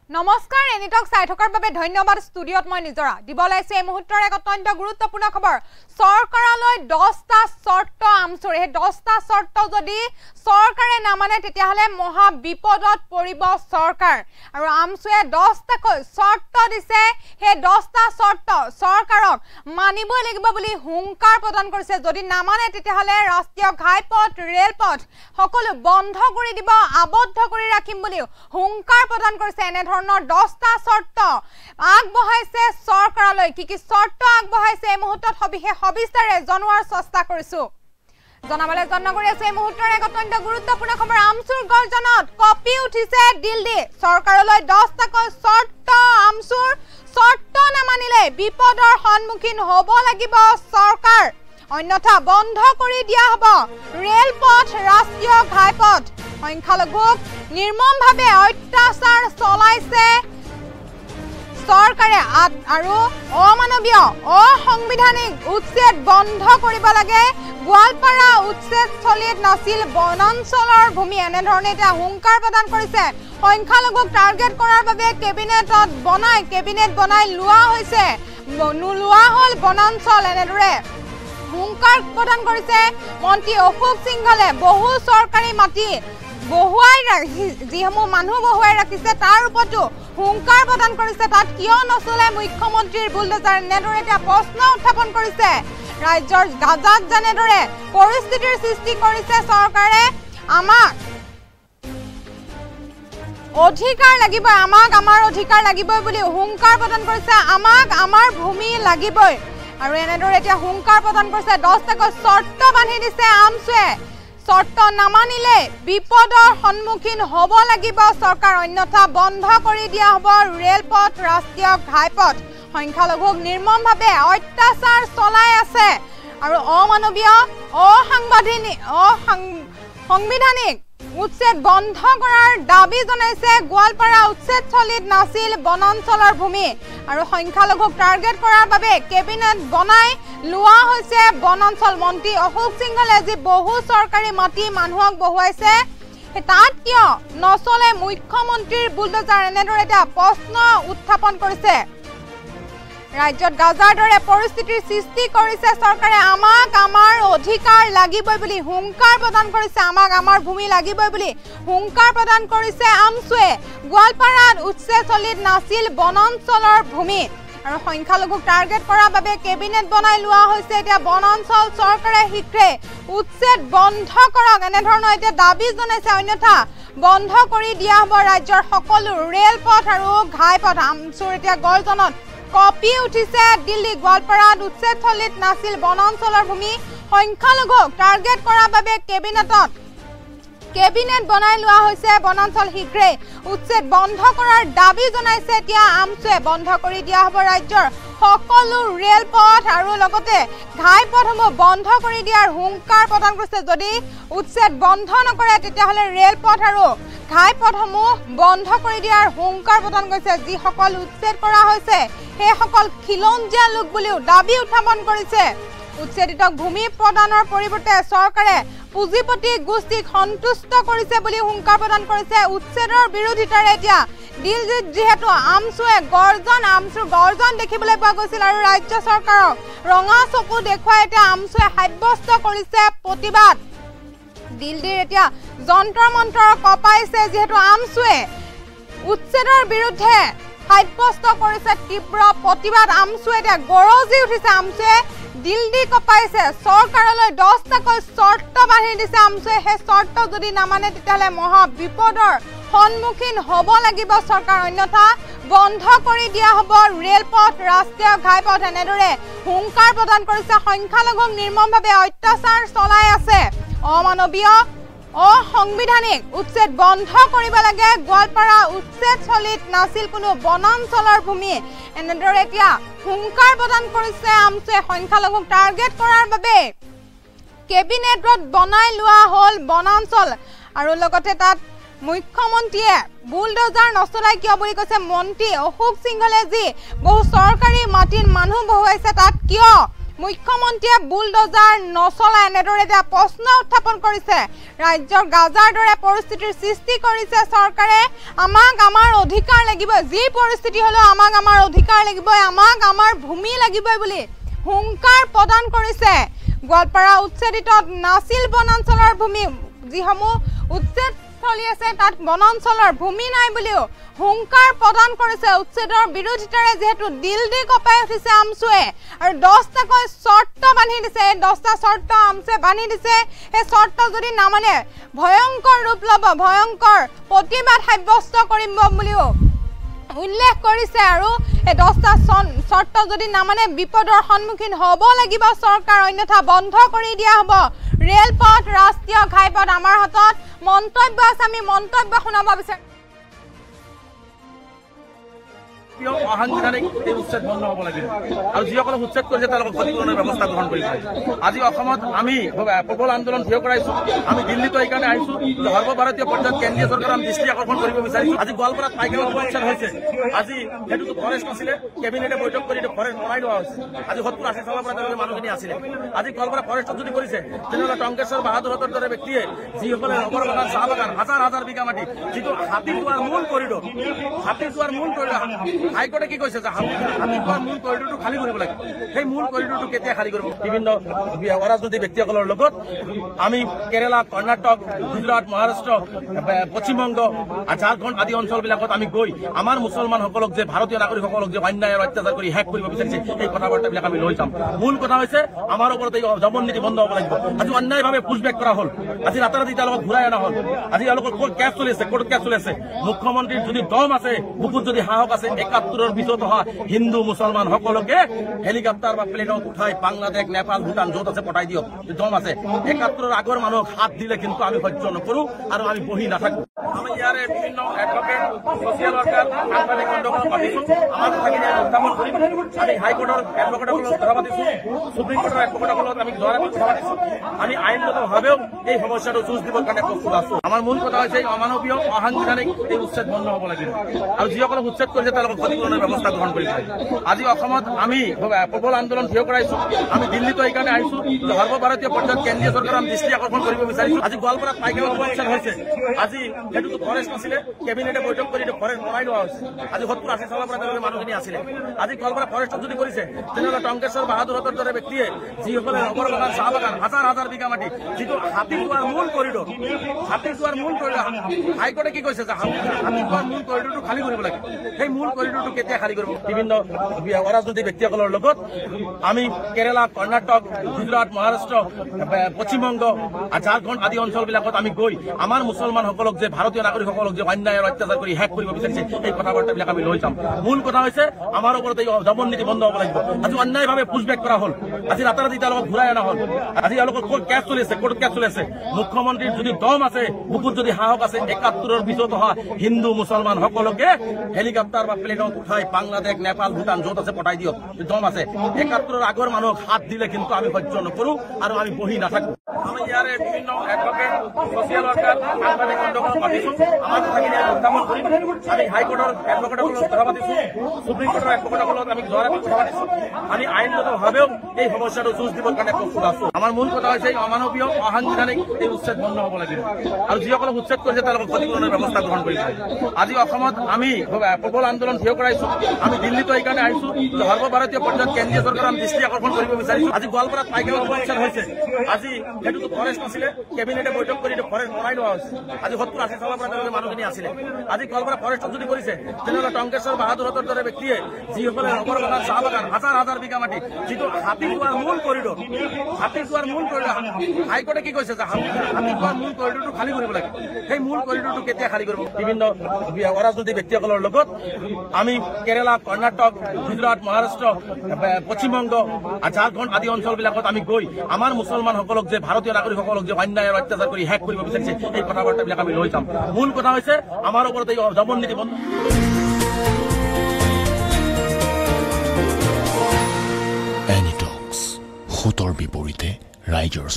নমস্কাৰ এনিটক চাই থকাৰ বাবে ধন্যবাদ ষ্টুডিঅত মই নিজৰা দিব লাইছে এই মুহূৰ্তৰ এক অত্যন্ত গুৰুত্বপূৰ্ণ খবৰ চৰকাৰলৈ 10টা শৰ্ত আমচুৰ এই 10টা শৰ্ত যদি চৰকাৰে নামানে তেতিয়াহলে মহা বিপদত পৰিব চৰকাৰ আৰু আমচুৱে 10টা শৰ্ত দিছে হে 10টা শৰ্ত চৰকাৰক মানিব লাগিব বুলি হুংকাৰ প্ৰদান কৰিছে যদি নামানে তেতিয়াহলে ৰাষ্ট্ৰীয় ঘাইপথ ৰেলপথ সকলো বন্ধ কৰি দিব আবদ্ধ কৰি ৰাখিম বুলি হুংকাৰ প্ৰদান কৰিছে এনে 10টা শৰ্ত আগবঢ়াইছে চৰকাৰলৈ কি শৰ্ত আগবঢ়াইছে এই মুহূৰ্তত সবিস্তাৰে জনোৱাৰ চেষ্টা কৰিছো জনাবলে যত্ন কৰি আছে এই মুহূৰ্তৰ এক অত্যন্ত গুৰুত্বপূৰ্ণ খবৰ আমচুৰ গৰ্জনত কপি উঠিছে দিল্লী চৰকাৰলৈ 10টা শৰ্ত আমচুৰ শৰ্ত নামানিলে বিপদৰ সন্মুখীন হ'ব লাগিব চৰকাৰ অন্যথা বন্ধ কৰি দিয়া হ'ব ৰেলপথ ৰাষ্ট্ৰীয় ঘাইপথ সংখ্যালঘুক নিৰ্মমভাৱে অত্যাচাৰ চলাইছে চৰকাৰে আৰু অমানৱীয় অসাংবিধানিক উচ্ছেদ বন্ধ কৰিব লাগে গোৱালপাৰা উচ্ছেদস্থলীত নাছিল বনাঞ্চলৰ ভূমি এনে ধৰণে এটা হুংকাৰ প্ৰদান কৰিছে সংখ্যালঘুক টাৰ্গেট কৰাৰ বাবে কেবিনেট বনাই লোৱা হৈছে নোলোৱা হল বনাঞ্চল এনেদৰে হুংকাৰ প্ৰদান কৰিছে মন্ত্ৰী অশোক সিংঘলে বহু চৰকাৰী মাটি বহুৱাই যিসমূহ মানুহ বহুৱাই ৰাখিছে তাৰ ওপৰতো হুংকাৰ প্ৰদান কৰিছে তাত কিয় নচলে মুখ্যমন্ত্ৰীৰ বুলডোজাৰ এনেদৰে এটা প্ৰশ্ন উত্থাপন কৰিছে ৰাজ্যৰ গাজাত যেনেদৰে পৰিস্থিতিৰ সৃষ্টি কৰিছে চৰকাৰে আমাক অধিকাৰ লাগিব আমাক আমাৰ অধিকাৰ লাগিব বুলি হুংকাৰ প্ৰদান কৰিছে আমাক আমাৰ ভূমি লাগিবই আৰু এনেদৰে এতিয়া হুংকাৰ প্ৰদান কৰিছে 10টা শৰ্ত বান্ধি দিছে আমচুৱে শৰ্ত নামানিলে বিপদৰ সন্মুখীন হ'ব লাগিব চৰকাৰ অন্যথা বন্ধ কৰি দিয়া হ'ব ৰেলপথ ৰাষ্ট্ৰীয় ঘাইপথ সংখ্যালঘুক নিৰ্মমভাৱে অত্যাচাৰ চলাই আছে আৰু অমানৱীয় অসাংবিধানিক উচ্ছেদ বন্ধ কৰাৰ দাবী জনাইছে গোৱালপাৰা উচ্ছেদস্থলীত নাছিল বনাঞ্চলৰ ভূমি আৰু সংখ্যালঘুক টাৰ্গেট কৰাৰ বাবে কেবিনেট বনাই লোৱা হৈছে বনাঞ্চল মন্ত্ৰী অশোক সিংঘলে যি বহু চৰকাৰী মাটি মানুহক বহুৱাইছে তাত কিয় নচলে মুখ্যমন্ত্ৰীৰ বুলডোজাৰ এনেদৰে এটা প্ৰশ্ন উত্থাপন কৰিছে ৰাজ্যত গাজাৰ দৰে পৰিস্থিতিৰ সৃষ্টি কৰিছে চৰকাৰে আমাক আমাৰ অধিকাৰ লাগিবই বুলি হুংকাৰ প্ৰদান কৰিছে আমাক আমাৰ ভূমি লাগিবই বুলি হুংকাৰ প্ৰদান কৰিছে আমচুৱে গোৱালপাৰাত উচ্ছেদস্থলীত নাছিল বনাঞ্চলৰ ভূমি আৰু সংখ্যালঘুক টাৰ্গেট কৰাৰ বাবে কেবিনেট বনাই লোৱা হৈছে এতিয়া বনাঞ্চল চৰকাৰে শীঘ্ৰে উচ্ছেদ বন্ধ কৰক এনে ধৰণৰ এতিয়া দাবী জনাইছে অন্যথা বন্ধ কৰি দিয়া হ'ব ৰাজ্যৰ সকলো ৰেলপথ আৰু ঘাইপথ আমচুৰ এতিয়া গৰ্জনত কপি উঠিছে দিল্লী গোৱালপাৰাত উচ্ছেদস্থলীত নাছিল বনাঞ্চলৰ ভূমি সংখ্যালঘুক টাৰ্গেট কৰাৰ বাবে কেবিনেট বনাই লোৱা হৈছে বনাঞ্চল শীঘ্ৰে উচ্ছেদ বন্ধ কৰাৰ দাবী জনাইছে এতিয়া আমচুৱে বন্ধ কৰি দিয়া হ'ব ৰাজ্যৰ সকলো ৰেলপথ আৰু লগতে ঘাইপথসমূহ বন্ধ কৰি দিয়াৰ হুংকাৰ প্ৰদান কৰিছে যদি উচ্ছেদ বন্ধ নকৰে তেতিয়াহ'লে ৰেলপথ আৰু ঘাইপথসমূহ বন্ধ কৰি দিয়াৰ হুংকাৰ প্ৰদান কৰিছে যিসকল উচ্ছেদ কৰা হৈছে সেইসকল খিলঞ্জীয়া লোক বুলিও দাবী উত্থাপন কৰিছে উচ্ছেদিতক ভূমি প্ৰদানৰ পৰিৱৰ্তে চৰকাৰে পুঁজিপতি গোষ্ঠীক সন্তুষ্ট কৰিছে বুলি হুংকাৰ প্ৰদান কৰিছে উচ্ছেদৰ বিৰোধিতাৰে এতিয়া দিল্লীত যিহেতু আমচুৰ গৰ্জন দেখিবলৈ পোৱা গৈছিল আৰু ৰাজ্য চৰকাৰক ৰঙা চকু দেখুৱাই এতিয়া আমচুৱে সাব্যস্ত কৰিছে প্ৰতিবাদ দিল্লীৰ এতিয়া যন্ত্ৰ মন্ত্ৰ কপাইছে যিহেতু আমচুৱে উচ্ছেদৰ বিৰুদ্ধে সাব্যস্ত কৰিছে তীব্ৰ প্ৰতিবাদ আমচুৱে এতিয়া গৰজি উঠিছে আমচুৱে দিল্লী কপাইছে চৰকাৰলৈ 10টা শৰ্ত বান্ধি দিছে আমচুৱে সেই শৰ্ত যদি নামানে তেতিয়াহ'লে মহা বিপদৰ সন্মুখীন হ'ব লাগিব চৰকাৰ অন্যথা বন্ধ কৰি দিয়া হ'ব ৰেলপথ ৰাষ্ট্ৰীয় ঘাইপথ এনেদৰে হুংকাৰ প্ৰদান কৰিছে সংখ্যালঘুক নিৰ্মমভাৱে অত্যাচাৰ চলাই আছে অমানৱীয় অসাংবিধানিক উচ্ছেদ বন্ধ কৰিব লাগে গোৱালপাৰা উচ্ছেদস্থলীত নাছিল কোনো বনাঞ্চলৰ ভূমি এনেদৰে এতিয়া হুংকাৰ প্ৰদান কৰিছে আমচুৱে সংখ্যালঘুক টাৰ্গেট কৰাৰ বাবে কেবিনেটত বনাই লোৱা হ'ল বনাঞ্চল আৰু লগতে তাত মুখ্যমন্ত্ৰীয়ে বুলডোজাৰ নচলাই কিয় বুলি কৈছে মন্ত্ৰী অশোক সিংঘলে যি বহু চৰকাৰী মাটিৰ মানুহ বহুৱাইছে তাত কিয় মুখ্যমন্ত্ৰীয়ে বুলডোজাৰ নচলাই এনেদৰে এটা প্ৰশ্ন উত্থাপন কৰিছে। ৰাজ্যৰ গাজাৰ দৰে পৰিস্থিতিৰ সৃষ্টি কৰিছে চৰকাৰে। আমাক আমাৰ অধিকাৰ লাগিব, যি পৰিস্থিতি হ'লেও আমাক আমাৰ অধিকাৰ লাগিব, আমাক আমাৰ ভূমি লাগিবই বুলি হুংকাৰ প্ৰদান কৰিছে। গোৱালপাৰা উচ্ছেদিত নাছিল বনাঞ্চলৰ ভূমি, যিসমূহ উচ্ছেদ চলি আছে তাত বনাঞ্চলৰ ভূমি নাই বুলিও হুংকাৰ প্ৰদান কৰিছে। উচ্ছেদৰ বিৰোধিতাৰে যিহেতু দিল দি কঁপাই উঠিছে আমচুৱে আৰু 10টাকৈ চৰ্ত বান্ধি দিছে। এই 10টা চৰ্ত আমচুৱে বান্ধি দিছে। সেই চৰ্ত যদি নামানে ভয়ংকৰ ৰূপ ল'ব, ভয়ংকৰ প্ৰতিবাদ সাব্যস্ত কৰিম বুলিও উল্লেখ কৰিছে। আৰু এই 10টা চৰ্ত যদি নামানে বিপদৰ সন্মুখীন হ'ব লাগিব চৰকাৰ, অন্যথা বন্ধ কৰি দিয়া হ'ব ৰেলপথ, ৰাষ্ট্ৰীয় ঘাইপথ। আমাৰ হাতত মন্তব্য আছে, আমি মন্তব্য শুনাব বিচাৰিম। অসাংবিধানিক এই উচ্ছেদ বন্ধ হ'ব লাগিব আৰু যিসকলে উচ্ছেদ কৰিছে তেওঁলোকক ক্ষতিপূৰণৰ ব্যৱস্থা গ্ৰহণ কৰিব। আজি অসমত আমি প্ৰবল আন্দোলন থিয় কৰাইছো। আমি দিল্লীতো এইকাৰণে আহিছো যে সৰ্বভাৰতীয় পৰ্যায়ত কেন্দ্ৰীয় চৰকাৰৰ আমি দৃষ্টি আকৰ্ষণ কৰিব বিচাৰিছো। আজি গোৱালপাৰাত পাইকাৰা উচ্ছেদ হৈছে। আজি সেইটোতো ফৰেষ্ট নাছিলে, কেবিনেটে বৈঠক কৰি ফৰেষ্ট বনাই লোৱা হৈছে। আজি 70-80 চনৰ পৰা তেওঁলোকে মানুহখিনি আছিলে। আজি গোৱালপাৰা ফৰেষ্টত যদি কৰিছে তেনেহ'লে টংকেশ্বৰ বাহাদুৰহঁতৰ দৰে ব্যক্তিয়ে যিসকলে ৰবৰ বাগান, চাহ বাগান, হাজাৰ হাজাৰ বিঘা মাটি, যিটো হাতীযোৱাৰ মূল কৰিডৰ, হাতীযোৱাৰ মূল কৰিডৰ, হাইকোৰ্টে কি কৈছে যে হাতীযোৱাৰ মূল কৰিডৰটো খালী কৰিব লাগে। সেই মূল কৰিডৰটো কেতিয়া খালী কৰিব? বিভিন্ন অৰাজনৈতিক ব্যক্তিসকলৰ লগত আমি কেৰালা, কৰ্ণাটক, গুজৰাট, মহাৰাষ্ট্ৰ, পশ্চিমবংগ, ঝাৰখণ্ড আদি অঞ্চলবিলাকত আমি গৈ আমাৰ মুছলমানসকলক যে ভাৰতীয় নাগৰিকসকলক যে অন্যায় আৰু অত্যাচাৰ কৰি শেষ কৰিব বিচাৰিছে এই কথাবাৰ্তাবিলাক আমি লৈ যাম। মূল কথা হৈছে আমাৰ ওপৰত এই দমন নীতি বন্ধ হ'ব লাগিব। আজি অন্যায়ভাৱে পুছবেক কৰা হ'ল, আজি ৰাতাৰাতি তেওঁলোকক ঘূৰাই অনা হ'ল। আজি তেওঁলোকৰ ক'ত কেছ চলি আছে, ক'ত কেছ চলি আছে। মুখ্যমন্ত্ৰীৰ যদি দম আছে, বুকুত যদি সাহস আছে, 71ৰ পিছত অহা হিন্দু মুছলমান সকলোকে হেলিকপ্টাৰ বা প্লেনত উঠাই বাংলাদেশ, নেপাল, ভূটান য'ত আছে পঠাই দিয়ক, দম আছে। 71ৰ আগৰ মানুহক হাত দিলে কিন্তু আমি সহ্য নকৰো আৰু আমি বহি নাথাকো। আমি ইয়াৰে বিভিন্ন এডভোকেট, ছচিয়েল ৱৰ্কাৰ, সাংবাদিক বন্ধুসকলক মাতিছো। আমাৰ কথাখিনি উত্থাপন কৰিম। আমি হাইকোৰ্টৰ এডভোকেটসকলক কথা পাতিছো, সুপ্ৰিম কোৰ্টৰ এডভোকেটসকলক আমি কথা পাতিছো। আমি আইনগতভাৱেও এই সমস্যাটো যুঁজ দিবৰ কাৰণে প্ৰস্তুত আছো। আমাৰ মূল কথা হৈছে অমানৱীয়, অসাংবিধানিক এই উচ্ছেদ বন্ধ হ'ব লাগিব আৰু যিসকলে উচ্ছেদ কৰিছে তেওঁলোকক ক্ষতিপূৰণৰ ব্যৱস্থা গ্ৰহণ কৰিব। আজি অসমত আমি প্ৰবল আন্দোলন থিয় কৰাইছো। আমি দিল্লীতো এইকাৰণে আহিছো যে সৰ্বভাৰতীয় পৰ্যায়ত কেন্দ্ৰীয় চৰকাৰৰ আমি দৃষ্টি আকৰ্ষণ কৰিব বিচাৰিছো। আজি গোৱালপাৰাত পাইকাৰা উচ্ছেদ হৈছে। আজি সেইটোতো ফৰেষ্ট নাছিলে, কেবিনেটে বৈঠক কৰি ফৰেষ্ট বনাই লোৱা হৈছে। আজি 70-80 চনৰ পৰা তেওঁলোকে মানুহখিনি আছিলে। আজি গোৱালপাৰা ফৰেষ্টত যদি কৰিছে তেনেহ'লে টংকেশ্বৰ বাহাদুৰহঁতৰ দৰে ব্যক্তিয়ে যিসকলে ৰবৰ বাগান, চাহ বাগান, হাজাৰ হাজাৰ বিঘা মাটি, যিটো হাতীযোৱাৰ মূল কৰিডৰ, হাতীযোৱাৰ মূল কৰিডৰ, হাইকোৰ্টে কি কৈছে যে হাতীযোৱাৰ মূল কৰিডৰটো খালী কৰিব লাগে। সেই মূল কৰিডৰটো কেতিয়া খালী কৰিব? বিভিন্ন অৰাজনৈতিক ব্যক্তিসকলৰ লগত আমি কেৰালা, কৰ্ণাটক, গুজৰাট, মহাৰাষ্ট্ৰ, পশ্চিমবংগ, ঝাৰখণ্ড আদি অঞ্চলবিলাকত আমি গৈ আমাৰ মুছলমানসকলক যে ভাৰতীয় নাগৰিকসকলক যে অন্যায় আৰু অত্যাচাৰ কৰি শেষ কৰিব বিচাৰিছে এই কথাবাৰ্তাবিলাক আমি লৈ যাম। মূল কথা হৈছে আমাৰ ওপৰত এই দমন নীতি বন্ধ হ'ব লাগিব। আজি অন্যায়ভাৱে পুছবেক কৰা হ'ল, আজি ৰাতাৰাতি তেওঁলোকক ঘূৰাই অনা হ'ল। আজি তেওঁলোকৰ ক'ত কেছ চলি আছে, ক'ত কেছ চলি আছে। মুখ্যমন্ত্ৰীৰ যদি দম আছে, বুকুত যদি সাহস আছে, 71ৰ পিছত অহা হিন্দু মুছলমান সকলোকে হেলিকপ্টাৰ বা প্লেনত উঠাই বাংলাদেশ, নেপাল, ভূটান য'ত আছে পঠাই দিয়ক, দম আছে। 71ৰ আগৰ মানুহক হাত দিলে কিন্তু আমি সহ্য নকৰো আৰু আমি বহি নাথাকো। আমি ইয়াৰে বিভিন্ন এডভোকেট, ছচিয়েল ৱৰ্কাৰ, সাংবাদিক বন্ধুসকলক মাতিছো। আমাৰ কথাখিনি উত্থাপন কৰিম। আমি হাইকোৰ্টৰ এডভোকেটসকলক কথা পাতিছো, সুপ্ৰিম কোৰ্টৰ এডভোকেটসকলক আমি কথা পাতিছো। আমি আইনগতভাৱেও এই সমস্যাটো যুঁজ দিবৰ কাৰণে প্ৰস্তুত আছো। আমাৰ মূল কথা হৈছে অমানৱীয়, অসাংবিধানিক এই উচ্ছেদ বন্ধ হ'ব লাগিব আৰু যিসকলে উচ্ছেদ কৰিছে তেওঁলোকক ক্ষতিপূৰণৰ ব্যৱস্থা গ্ৰহণ কৰিব। আজি অসমত আমি প্ৰবল আন্দোলন থিয় কৰাইছো। আমি দিল্লীতো এইকাৰণে আহিছো যে সৰ্বভাৰতীয় পৰ্যায়ত কেন্দ্ৰীয় চৰকাৰৰ আমি দৃষ্টি আকৰ্ষণ কৰিব বিচাৰিছো। আজি গোৱালপাৰাত পাইকাৰা উচ্ছেদ হৈছে। আজি সেইটোতো ফৰেষ্ট নাছিলে, কেবিনেটে বৈঠক কৰি ফৰেষ্ট বনাই লোৱা হৈছে। আজি 70-80 চনৰ পৰা তেওঁলোকে মানুহখিনি আছিলে। আজি গোৱালপাৰা ফৰেষ্টত যদি কৰিছে তেনেহ'লে টংকেশ্বৰ বাহাদুৰহঁতৰ দৰে ব্যক্তিয়ে যিসকলে ৰবৰ বাগান, চাহ বাগান, হাজাৰ হাজাৰ বিঘা মাটি, যিটো হাতীযোৱাৰ মূল কৰিডৰ, হাতীযোৱাৰ মূল কৰিডৰ, হাইকোৰ্টে কি কৈছে যে হাতীযোৱাৰ মূল কৰিডৰটো খালী কৰিব লাগে। সেই মূল কৰিডৰটো কেতিয়া খালী কৰিব? বিভিন্ন অৰাজনৈতিক ব্যক্তিসকলৰ লগত আমি কেৰালা, কৰ্ণাটক, গুজৰাট, মহাৰাষ্ট্ৰ, পশ্চিমবংগ, ঝাৰখণ্ড আদি অঞ্চলবিলাকত আমি গৈ আমাৰ মুছলমানসকলক যে ভাৰতীয় নাগৰিকসকলক যে অন্যায় আৰু অত্যাচাৰ কৰি শেষ কৰিব বিচাৰিছে এই কথাবাৰ্তাবিলাক আমি লৈ যাম। মূল কথা হৈছে আমাৰ ওপৰত এই দমন নীতি বন্ধ। এনিটক্স, সুতৰ বিপৰীতে ৰাইজৰ